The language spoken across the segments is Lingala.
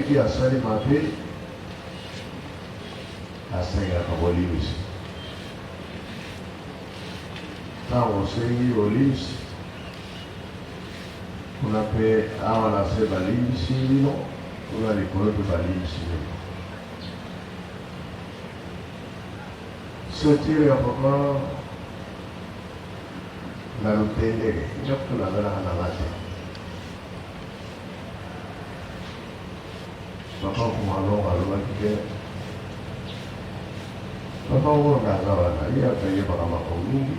soki asali mabe asengaka bolimisi. Ntango osengi bolimisi kuna mpe awa na se balimisi bino, kuna likolo mpe balimisi bino. Sotire ya papa na lutendeke njakutu nagalaka na ngate papa kumalonga alobaki ke papa wondaga wana ye akayebaka makambo mingi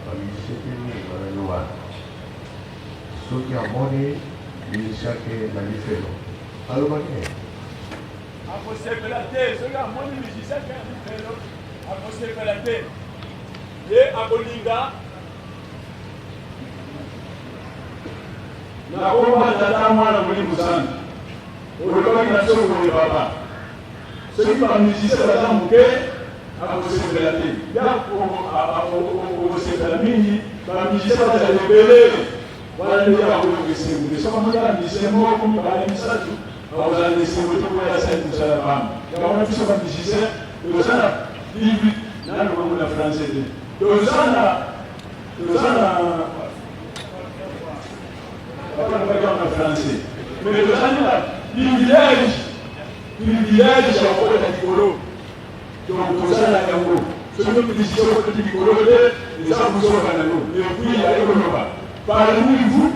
bamisise te mingi balelo wana soki amoni misisiake na lifelo alobaki akosepela te soki amoni misisiake na lifelo akosepela te ye akolinga nakomba tata mwana molimo sana olobaki na soko ye papa soki bamusicien baza moke akosepela te okosepela mingi bamusicien bazala ebele wana nde akoyoka esengo te soki amotala musicien moko mibale misatu akozala na esengo te koya asali mosala pamba yango biso bamusicien tozala bibi nalobango na français te tozala en français mais tozala privilège ya kokota likolo donc tozala yango soki musicien okoti likolo te eza kozoka nano epuis ayekoloba parmi vous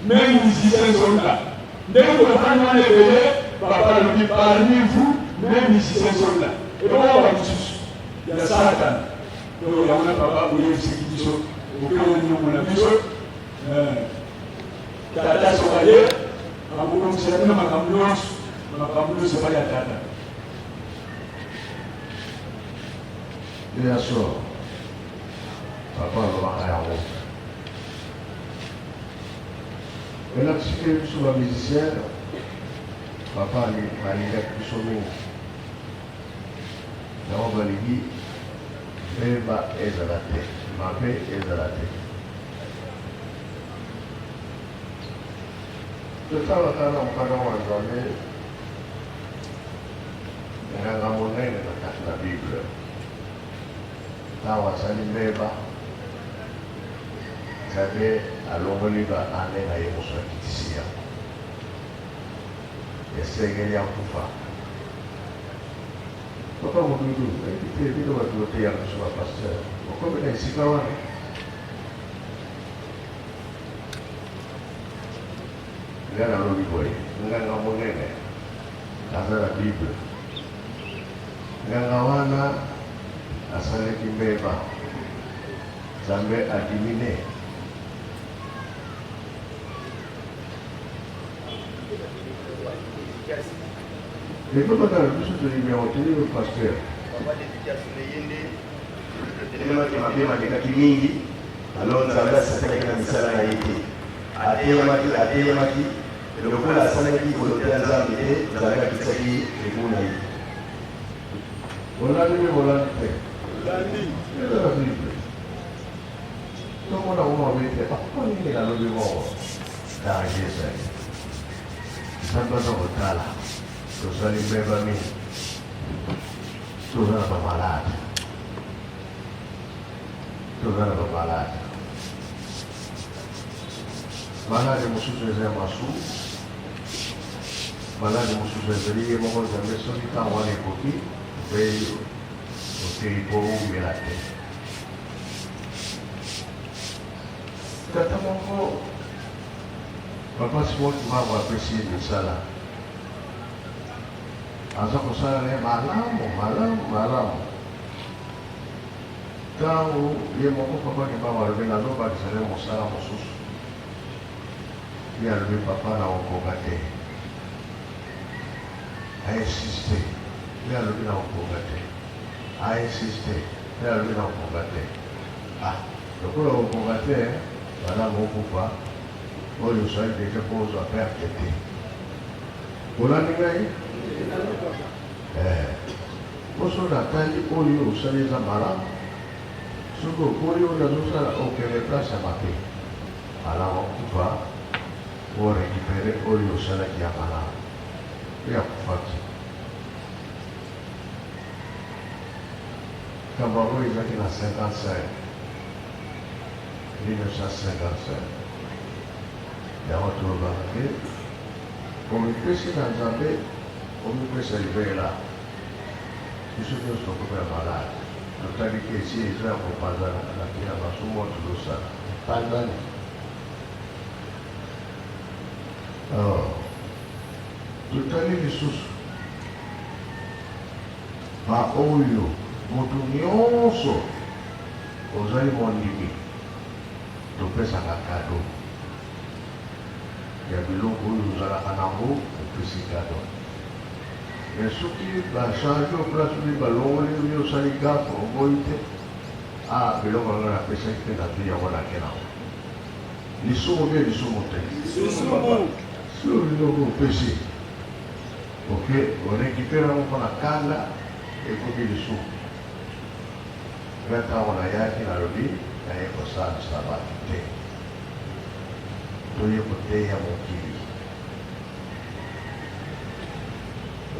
même musiciens sont là ndenge tofani wana ebele papa alobi parmi vous même musiciens sont là ebongo bamosusu ya satana donc yango na papa oyebisaki biso okende nyongo na biso tata soka ye akokomisela bino makambo nyonso bali ya tata bien sûr papa alobaka yango maintenant sike biso bamusicien papa alingaki biso mingi yango balingi mbeba ezala te mabe ezala te totalaka na mokanda wa nzambe nganga monene na kati na bible ntango azali mbeba nzambe alongoli baane na ye moso akitisi ya esengeli ya kufa papa modudu ekite bino bato oteya biso bapaster okomi na esika wana nga nalobi boye nganga monene aza na bible nganga wana asalaki mbeba nzambe adimine ekotaka biso tolibyango teli paster telemaki mabe malekaki mingi alors nzambe asalaki na misala na ye te atelemaki lokola asalaki kolote ya nzambe te nzambe akisaki egu na ye olandi mpe bolandi te ezala bible tomona omabe te akoningi nalobi moko danger ezali nzambe aza kotala tozali mbeba mingi toza na bamalade malade mosusu eza ya masu malade mosusu ezali ye moko nzambe soki ntango wana ekoki mpe otei po umela te tata moko papa simoti mako apesi ye misala aza kosala na ye malamu ntango ye moko papa kibama alobi nalobakisa ne mosala mosusu ye alobi papa na okoka te ainsiste ye alobi na okoka te ainsiste ye alobi na okoka te lokola okoka te bana mokufa oyo osali deja po ozwa perte te olandi ngai poso natali oyo osali eza malamu soki okoli oyo azosala okende place ya mabe alamu okufa orekipere oyo osalaki ya malamu ya kufuata. Kamba oyo ezalaki na 55 1955 yango tolobaka te omipesi na nzambe omipesa libela biso nyonso tokobela malade totaliki esi eza ya kopanzana na kina masumu tozosala panzani. Totali lisusu baoyo moto nyonso ozali mondimi topesaka kado ya biloko oyo ozalaka nango opesi kado. Mais soki bachange o place oyo balongoli oyo osali gafe oboyi te biloko yango napesaki mpe nato yango nake nango lisumu mpe lisumu te si biloko opesi oke orekipere yango mpona kanda ekoki lisumu. Mpe ntango nayaki nalobi naye kosalisa bato te toye koteya mokili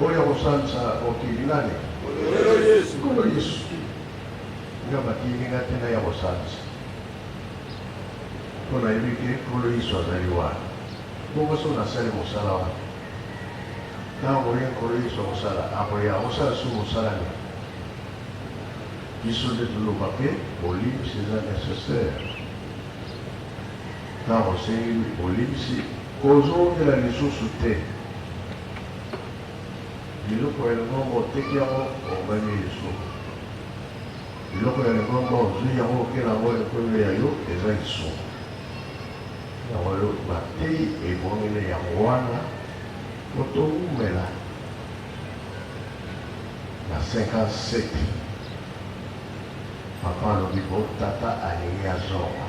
oyo kosalisa mokili nani nkolo yesu nga bakilinga te na ya kosalisa mpo nayebi ke nkolo yesu azali wana bongo so nasali mosala wana ntango oye nkolo yesu akosala akoya akosala so mosala nini biso nde toloba mpe olimbisi eza nécessaire ntango osengi olimbisi kozongela lisusu te biloko ya lingomba oteki yango omemi lisumu biloko ya lingomba ozwi yango oke nango ekomi ya yo eza lisumu yango yo batei ebongele yango wana po toumela na 57 papa alobi po tata alingi azonga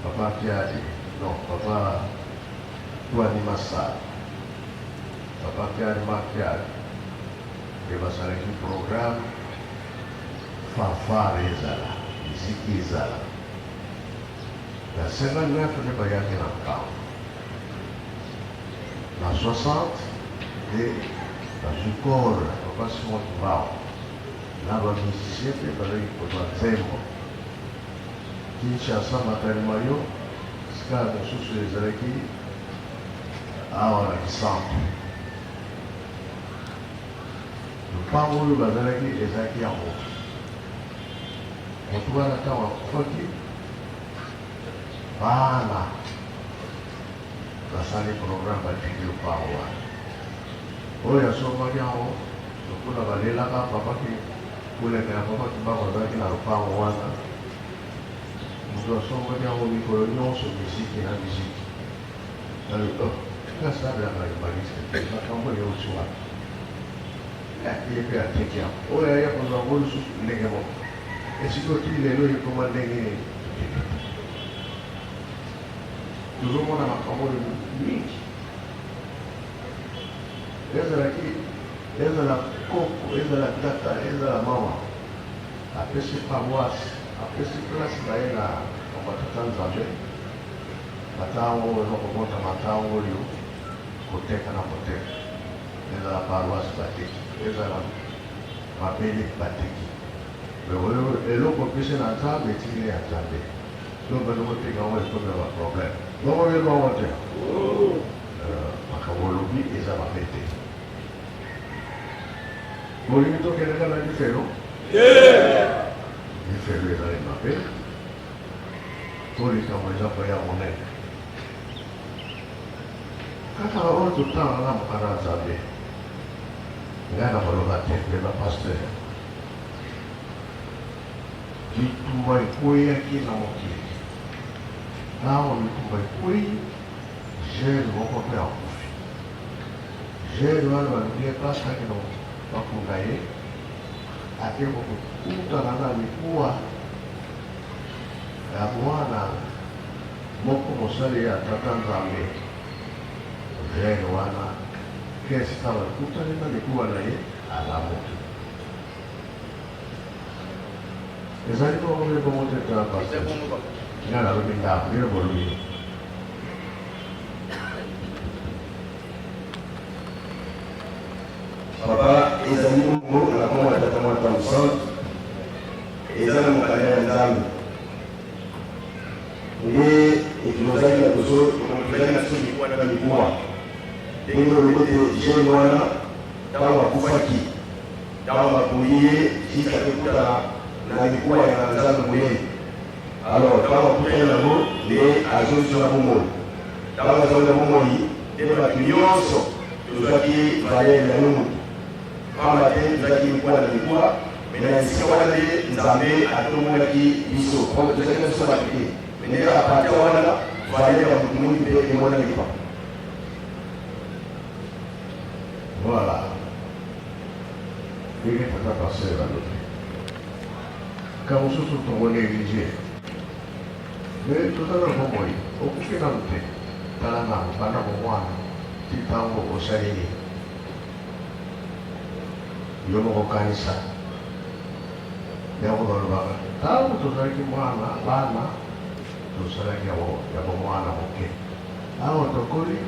papa kiadi non papa twani masala papa kiadi makiadi e basalaki programme fanfare ezala miziki ezala na 59 nde bayaki na nkambo na 60 nde bazwi kore papa simon kibao na bamusicien mpe bazalaki kozwa nzembo kinshasa makalima yo sika mosusu ezalaki awa na kisambo lopango oyo bazalaki ezalaki ya moto motu wana ntango akufaki bana basali programme batiki lopango wana oyo asomaki yango lokuna balelaka papaki kulekela papaki bango azalaki na lopango wana moto asomaki yango mikolo nyonso misiki na misiki ngasabelaka libaliste makambo yeusi wana ye mpe ateki yango oyo aye kozwa ngo lisusu ndenge moko esiki oti lelo ekoma ndenge tozomona makambo oyo mingi ezalaki ezala koko ezala tata ezala mama apesi paroisse apesi place na ye na batata nzambe matango ezokobota matango oyo koteka na koteka ezala paroisse bateki ezala mabele bateki oyo eloko pesi na nzambe etikile ya nzambe donc elokoteka yango ekomi ya baproblème bongo elongo te makambo olobi eza mabe te bolingi tokendeka na lifelo lifelo ezali mabe to likambo eza koya monene kaka oyo totanga na mokanda ya nzambe ngai na baloba te mpe bapaster bitumba ekweyaki na mokili ntango bitumba ekweyi gere moko mpe akufi gere wana balingi epasaki na bafunga ye ake kokutana na mikuwa ya mwana moko mosali ya tata nzambe gere wana kesika bakutani na mikuwa na ye alamuki ezali bongo mpe bongo te tala paster nga nalobi ndako bino bolobi nde etulozalira kuzo tuzalira so mikuwa na mikuwa ndenge olobete je mwana ntango akufaki ntango akuye kisakekuta na mikuwa ya nzambe monene alors ntango akutani nango nde azongiso na bomoi ntango azongi na bomoi nde bato nyonso tozwaki valere ya numutu pamba te tozalaki mikuwa na mikuwa me na esika wana nde nzambe atombolaki biso tozalaki na biso bato te nde apartir wana valere ya motu mingi mpe emonani pa. Voilà. Il est peut-être passé à l'autre. Quand on se trouve au négligé, mais tout à l'heure, moi, au coup de l'année, dans la main, dans la main, tu t'en vas au salé. Je me reconnais ça. Je me reconnais ça. Tant que tout ça qui moi, là, tout ça qui est moi, ok. Alors, tu connais,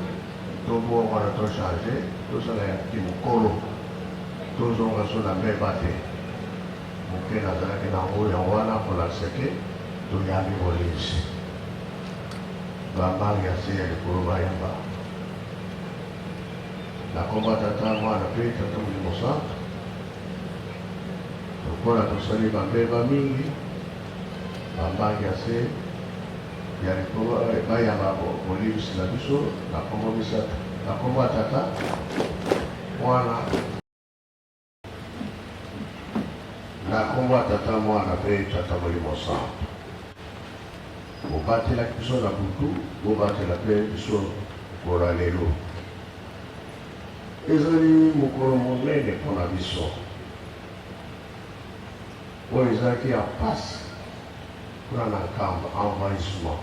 tu vois, on va te changer. Tozala ya kimokolo tozonga so na mbeba te moke nazalaki nango yango wana kolaseke toyambi molisi bambangi ya se ya likolo bayamba nakomba tata mwana mpe tata molimo santo lokola tosali bambeba mingi bambangi ya se ya likolo bayamba molisi na biso nakombo misato nakomba tata mwana nakomba tata mwana mpe tata molimo santo bobatelaki biso na butu bobatela mpe biso kola lelo ezali mokolo monene mpona biso oyo ezalaki ya mpasi kuna na nkamba envahissement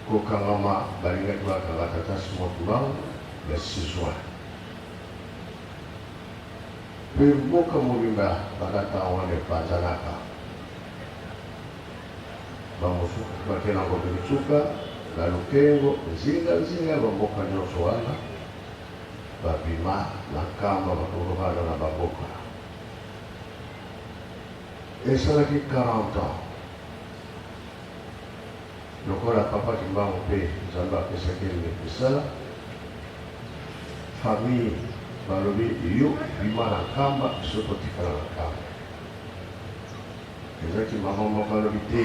kokangama balingaki bakanga tata Simon Tubangu le 6 juin mpe mboka mobimba bakata wana epanzanaka bamosusu bakenda ngombe mitsuka na lukengo nzinga bamboka nyonso wana babima na nkamba bakolobana na baboka esalaki 40 ans lokola papa Kimbangu mpe nzambe apesaki misala famille balobi yo bima na nkamba biso totikala na nkamba ezalaki mama moko alobi te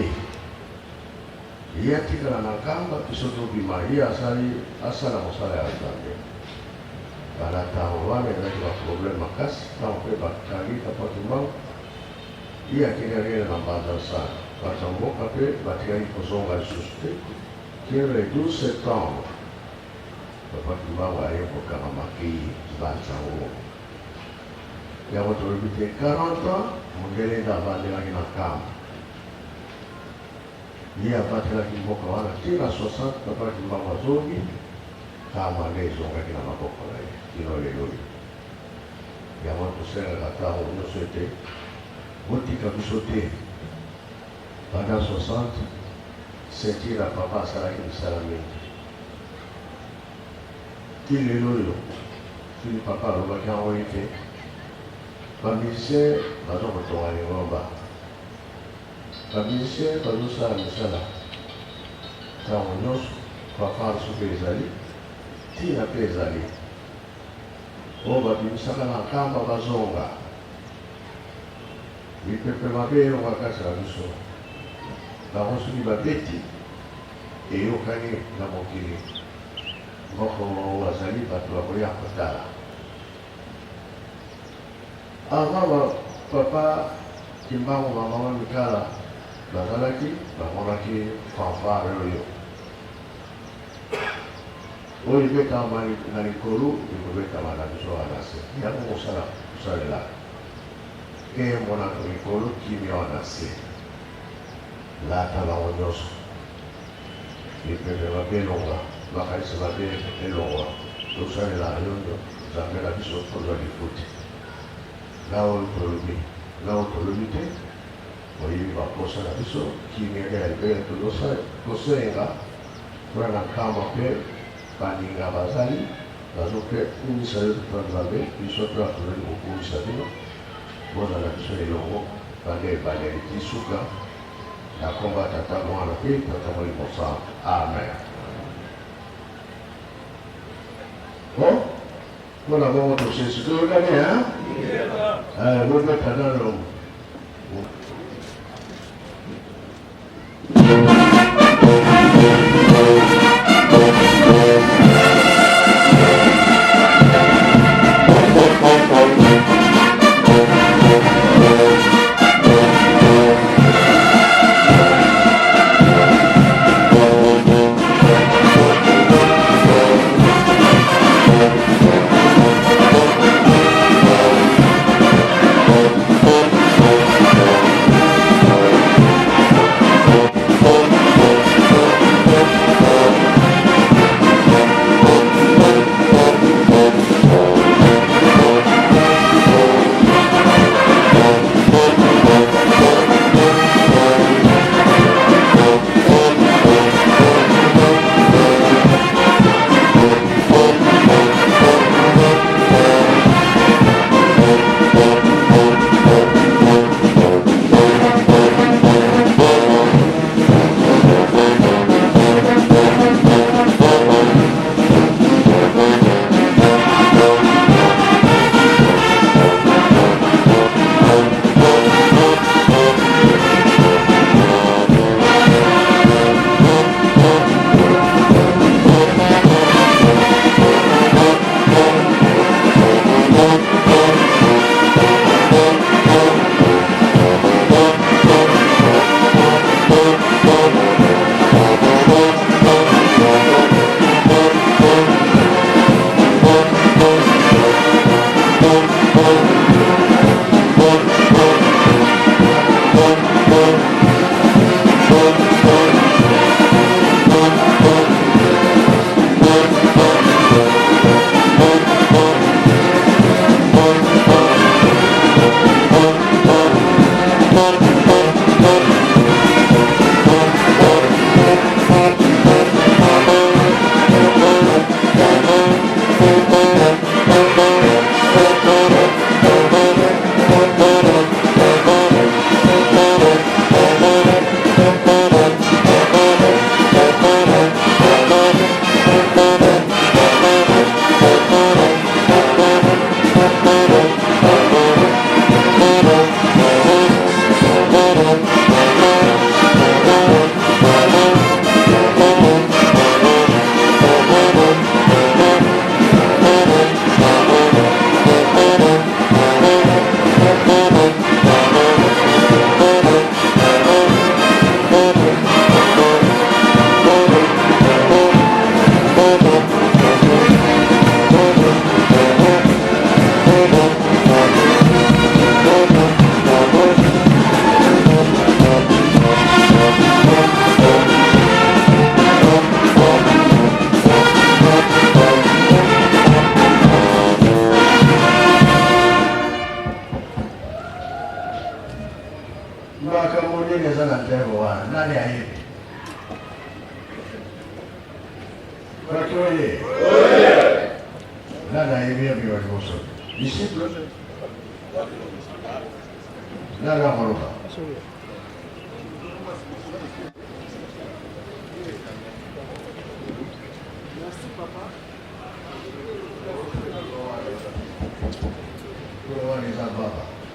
ye atikala na nkamba biso tobima ye asala mosala ya nzambe bana ntango wana ezalaki baproblème makasi ntango mpe bakangi papa Kimbangu ye akendaki na mbanza sana bato mboka mpe batikaki kozonga lisusu te kele 12 septembre papa Kimbangu aye kokanga makei banzango yango tolobi te 40 ans mondele nde avandelaki na nkamba ye abatelaki mboka wana ntina 60 papa Kimbangu azongi nkamba nde ezongaki na maboko na ye kino lelo yango tosengaka ntango nyonso ete botika biso te pendant 60 sentira papa asalaki misala mingi ti lelo oyo fili papa alobaki yango ete bamusicien baza kotonga lingomba bamusicien bazosala misala ntango nyonso bafarce mpe ezali ntina mpe ezali oyo babimisaka na nkamba bazonga mipepe mabe elonga kati na biso bango soki babeti eyokani na mokili moko bazali bato bakoya kotala avant papa Kimbangu bamama mikala bazalaki bamonaki fanfare oyo ebetama na likolo ekobetama na biso wana se yango mosala kosalelaka ke monaka likolo kimia wana se lata bango nyonso mipepe mabe elonga makanisi mabe elonga tosalela yondo nzambe na biso tozwa lifuti naoyo tolobi te oyebi baposa na biso kimia ya libele tosenga mpona na nkamba mpe baninga bazali bazope kumisa yo mpa nzambe biso mpe batozali kokumisa bino bozala biso elongo bande ebale eleki suka nakomba tata mwana pe tata molimo sana. Amen. Bon, mpona bongo tosesi toyokani bobetana longo.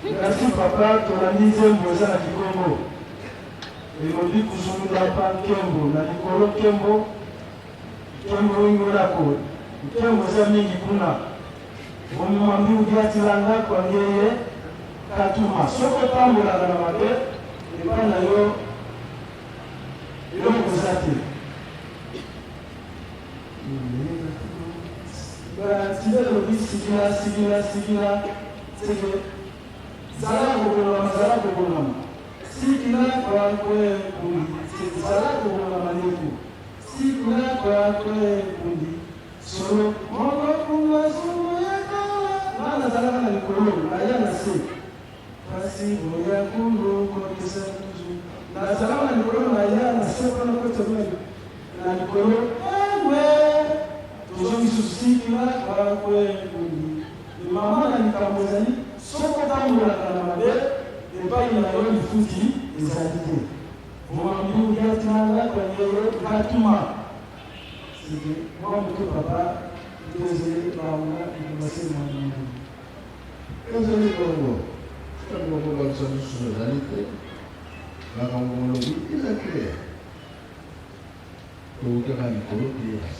Merci papa, tonalize mboza na Kikongo. Elodi kuzungula pa Kembo, na Likolo Kembo. Kembo ingolako. Kembo za mingi kuna. Omumambi udiatilanga kwa ngeye katuma. Soko tambola na mabe, epana yo mkozate. Tibelo di sigila. Sege zala kogolama sikina kwa kwe kundi zala kogolama neku sikina kwa kwe kundi solo mogo kunga sumo yakala nana zala kana Likolo na yana se kasi boya kungo kwa kisa kuzu na zala kana Likolo na yana se kana kwa tabuna na Likolo ewe tuzongi susikina kwa kwe kundi mama na nikambozani soko tambola na mabe epai na yo lifuti ezali te Vous êtes malade, gratuitement. C'est moi, mon papa, désolé, maman, il m'a fait mon nom. Désolé, Congo. Je ne peux pas dire sur la réalité. La Congo, il est clair. Pour que la Congo, il est là.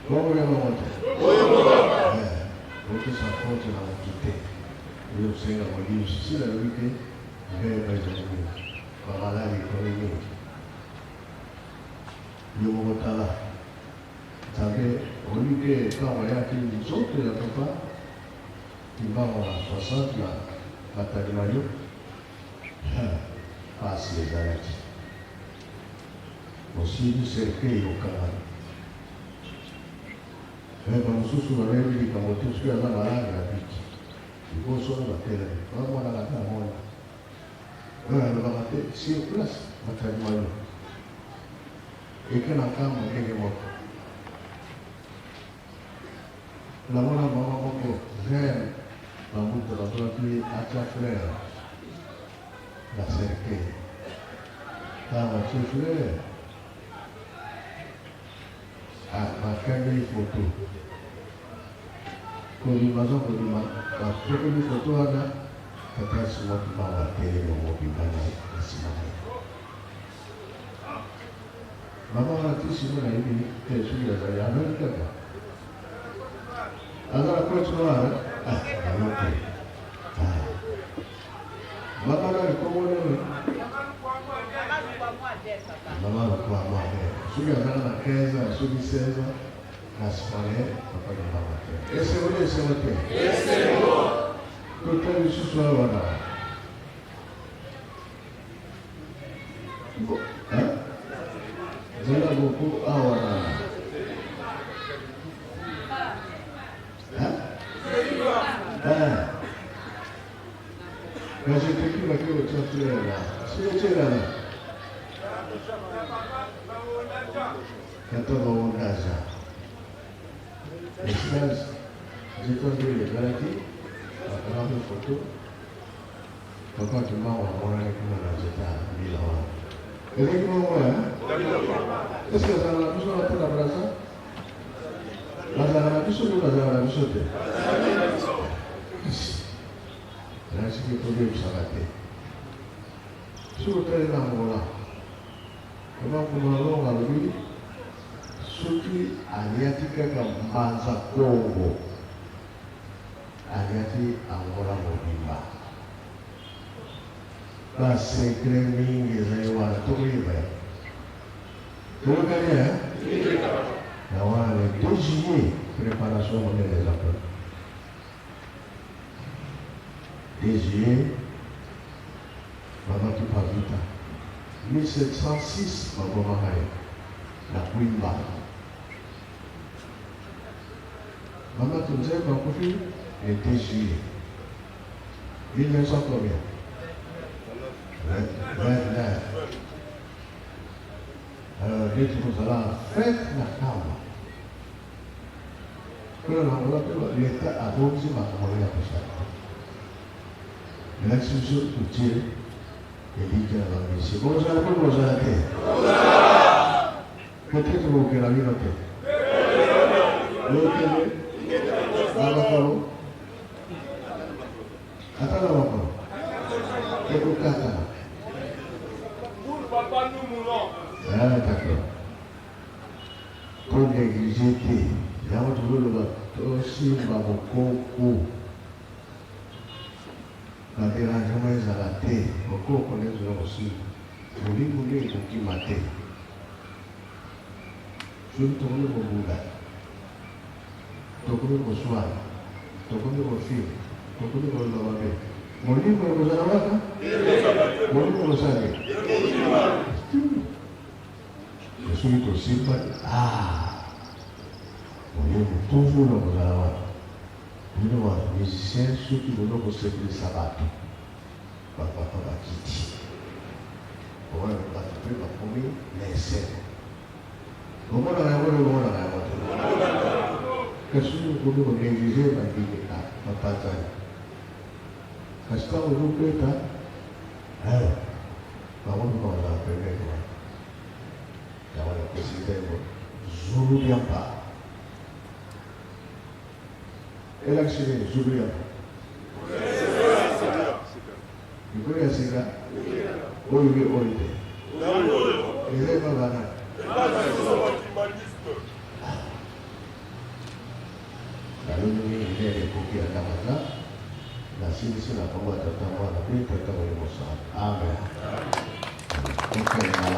Congo, il est là. Pour que ça compte dans la quitté. Il y a aussi un livre, si la vérité, il y a un raisonnement. Par là, il est là. Yomotala. Vous savez, au lieu que quand on a qu'il nous autres, il n'y a pas, il va en 60, la bataille Mario, passe les arrêts. Aussi, du cercueil au Canada. Mais comme nous sommes sur la même vie, comme on est sur la malade, la vie, il faut sur la télé. On va la faire, on va la faire, sur place, la bataille Mario. Et que la femme est morte. La mort a beaucoup j'aime la bout de la droite à ta frère. La cercueil. Quand tu frère, à ma caméra photo. Quand il m'a dit, la photo, tu as souvent dans la télé, au mobile, maman a dit si vous avez dit que je suis là, il y a un peu. Alors, après, tu vas maman a dit comment on est. Maman a dit quoi, moi, je suis à 15 ans, je suis 16 ans, la soirée, papa de maman. Et c'est vrai, c'est vrai. Et c'est bon. Tout le temps, je suis là, voilà. Hein? Zela beaucoup awara. Quand j'étais plus ma queue au centre là, si j'étais là, quand on va au Gaza, les frères, j'ai conduit les maladies, on a une photo, papa tu m'as envoyé un j'étais à Milan. Et les est-ce que ça a la mission à la brasse? La mission ou la mission? Là, c'est que le problème s'arrête. Sur le terrain, on va comment on va le surtout à l'Yatika comme Banza Congo, à l'Yati Angola Mobimba. Là, c'est Gréming et Zéwa, tout le monde. Vous le gagnez, hein? D'avoir le 2 juillet, préparation monnaie des appels. 2 juillet, maman qui parle vite. 1706, maman Mahaye, la Quimba. Maman qui nous aime, ma copine, le 2 juillet. 1900 combien? 29. Dia cuma salah fake nak tahu. Kalau nak buat tu letak abang si mak boleh apa sahaja. Dengan susu kecil, jadi jangan misi. Boleh sahaja pun boleh sahaja. Kita tu boleh lagi nanti. Boleh ni. Apa kau? Apa nama kau? Aku kata. D'accord. Pour négliger, il y a un autre aussi, beaucoup. La dérangement est à la tête. Beaucoup connaissent aussi. Vous voulez, vous qui maté. Je me tourne au Bouddha. Tourne au soir. Tourne au film. Tourne au lavabo. Mon livre, vous allez voir. Mon livre, vous allez. Je suis aussi pas. On est toujours dans le travail. Nous sommes musiciens, ceux qui nous ont servir le sabbat. Papa va quitter. On va participer à la famille, les scènes. Comment on a qu'est-ce que nous pouvons négliger dans le pays? Papa, qu'est-ce que vous pouvez faire? Bangun kau dah pergi tu. Jangan lupa cerita itu. Zulu yang pak. Eleksi ini Zulu yang pak. Ibu yang sih kan? Oh ibu oh itu. Ini apa mana? Lalu ini ada kopi ada mana? Nasi di sana pembuat terutama tapi terutama yang besar. Amin. Okay.